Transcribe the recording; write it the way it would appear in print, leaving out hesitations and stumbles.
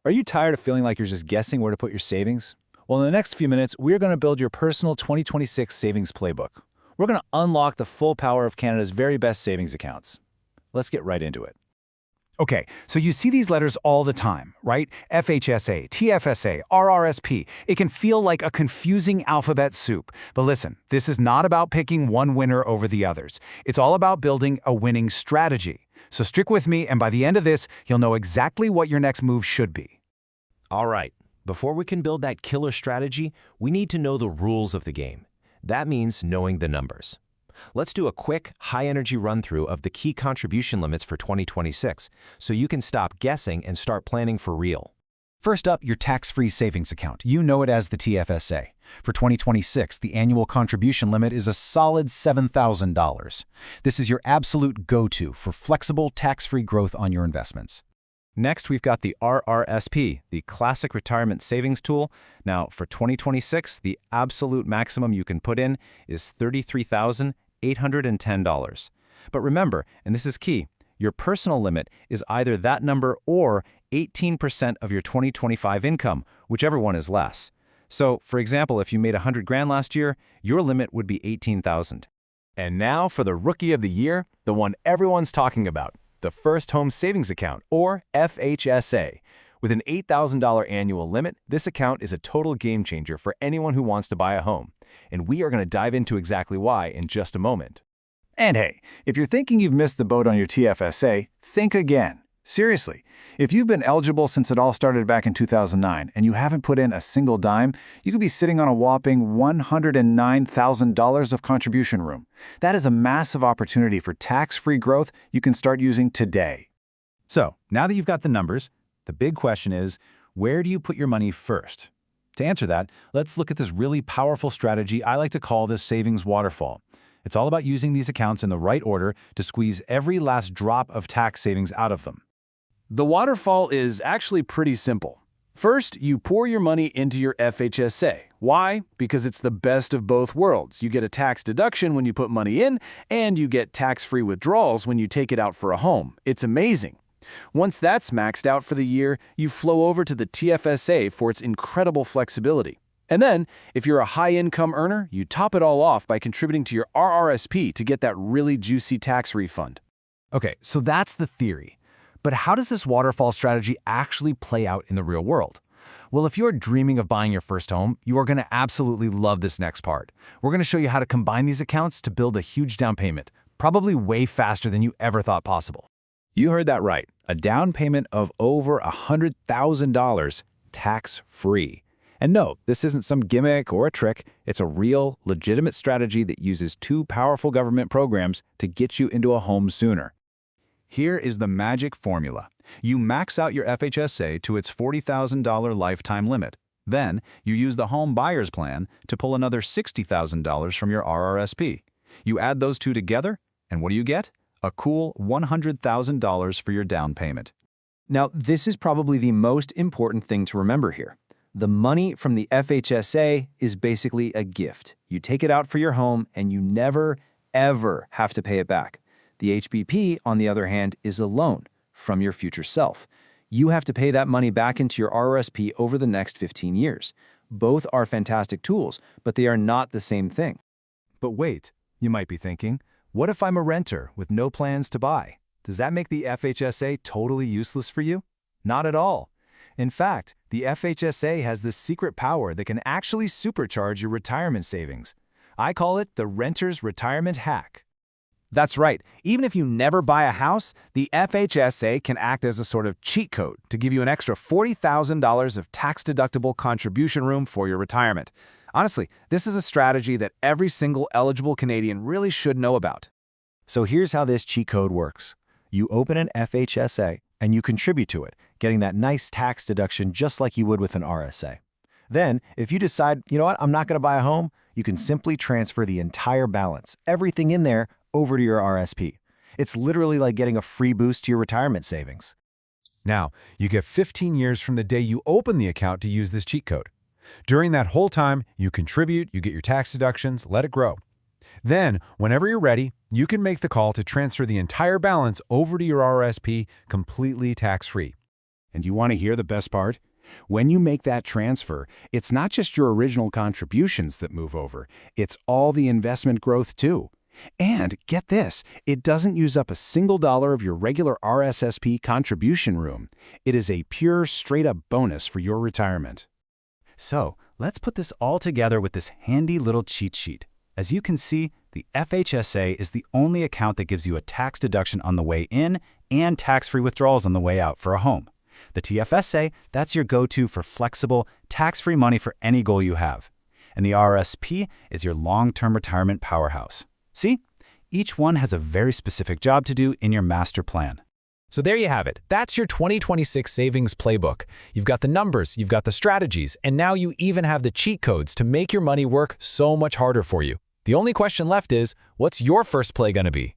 Are you tired of feeling like you're just guessing where to put your savings? Well, in the next few minutes, we're going to build your personal 2026 Savings Playbook. We're going to unlock the full power of Canada's very best savings accounts. Let's get right into it. Okay, so you see these letters all the time, right? FHSA, TFSA, RRSP. It can feel like a confusing alphabet soup. But listen, this is not about picking one winner over the others. It's all about building a winning strategy. So stick with me, and by the end of this, you'll know exactly what your next move should be. All right, before we can build that killer strategy, we need to know the rules of the game. That means knowing the numbers. Let's do a quick, high-energy run-through of the key contribution limits for 2026, so you can stop guessing and start planning for real. First up, your tax-free savings account. You know it as the TFSA. For 2026, the annual contribution limit is a solid $7,000. This is your absolute go-to for flexible, tax-free growth on your investments. Next, we've got the RRSP, the Classic Retirement Savings Tool. Now, for 2026, the absolute maximum you can put in is $33,810. But remember, and this is key, your personal limit is either that number or 18% of your 2025 income, whichever one is less. So, for example, if you made $100,000 last year, your limit would be $18,000. And now for the Rookie of the Year, the one everyone's talking about, the First Home Savings Account, or FHSA. With an $8,000 annual limit, this account is a total game changer for anyone who wants to buy a home. And we are going to dive into exactly why in just a moment. And hey, if you're thinking you've missed the boat on your TFSA, think again. Seriously, if you've been eligible since it all started back in 2009 and you haven't put in a single dime, you could be sitting on a whopping $109,000 of contribution room. That is a massive opportunity for tax-free growth you can start using today. So, now that you've got the numbers, the big question is, where do you put your money first? To answer that, let's look at this really powerful strategy I like to call the savings waterfall. It's all about using these accounts in the right order to squeeze every last drop of tax savings out of them. The waterfall is actually pretty simple. First, you pour your money into your FHSA. Why? Because it's the best of both worlds. You get a tax deduction when you put money in, and you get tax-free withdrawals when you take it out for a home. It's amazing. Once that's maxed out for the year, you flow over to the TFSA for its incredible flexibility. And then, if you're a high-income earner, you top it all off by contributing to your RRSP to get that really juicy tax refund. Okay, so that's the theory. But how does this waterfall strategy actually play out in the real world? Well, if you're dreaming of buying your first home, you are going to absolutely love this next part. We're going to show you how to combine these accounts to build a huge down payment, probably way faster than you ever thought possible. You heard that right. A down payment of over $100,000 tax-free. And no, this isn't some gimmick or a trick. It's a real, legitimate strategy that uses two powerful government programs to get you into a home sooner. Here is the magic formula. You max out your FHSA to its $40,000 lifetime limit. Then, you use the home buyer's plan to pull another $60,000 from your RRSP. You add those two together, and what do you get? A cool $100,000 for your down payment. Now, this is probably the most important thing to remember here. The money from the FHSA is basically a gift. You take it out for your home, and you never, ever have to pay it back. The HBP, on the other hand, is a loan from your future self. You have to pay that money back into your RRSP over the next 15 years. Both are fantastic tools, but they are not the same thing. But wait, you might be thinking, what if I'm a renter with no plans to buy? Does that make the FHSA totally useless for you? Not at all. In fact, the FHSA has this secret power that can actually supercharge your retirement savings. I call it the renter's retirement hack. That's right. Even if you never buy a house, the FHSA can act as a sort of cheat code to give you an extra $40,000 of tax-deductible contribution room for your retirement. Honestly, this is a strategy that every single eligible Canadian really should know about. So here's how this cheat code works. You open an FHSA and you contribute to it, getting that nice tax deduction just like you would with an RSA. Then, if you decide, you know what, I'm not going to buy a home, you can simply transfer the entire balance, everything in there, over to your RSP. It's literally like getting a free boost to your retirement savings. Now, you get 15 years from the day you open the account to use this cheat code. During that whole time, you contribute, you get your tax deductions, let it grow. Then, whenever you're ready, you can make the call to transfer the entire balance over to your RSP completely tax-free. And you want to hear the best part? When you make that transfer, it's not just your original contributions that move over, it's all the investment growth too. And get this, it doesn't use up a single dollar of your regular RSSP contribution room. It is a pure, straight-up bonus for your retirement. So, let's put this all together with this handy little cheat sheet. As you can see, the FHSA is the only account that gives you a tax deduction on the way in and tax-free withdrawals on the way out for a home. The TFSA, that's your go-to for flexible, tax-free money for any goal you have. And the RSP is your long-term retirement powerhouse. See? Each one has a very specific job to do in your master plan. So there you have it. That's your 2026 Savings Playbook. You've got the numbers, you've got the strategies, and now you even have the cheat codes to make your money work so much harder for you. The only question left is, what's your first play going to be?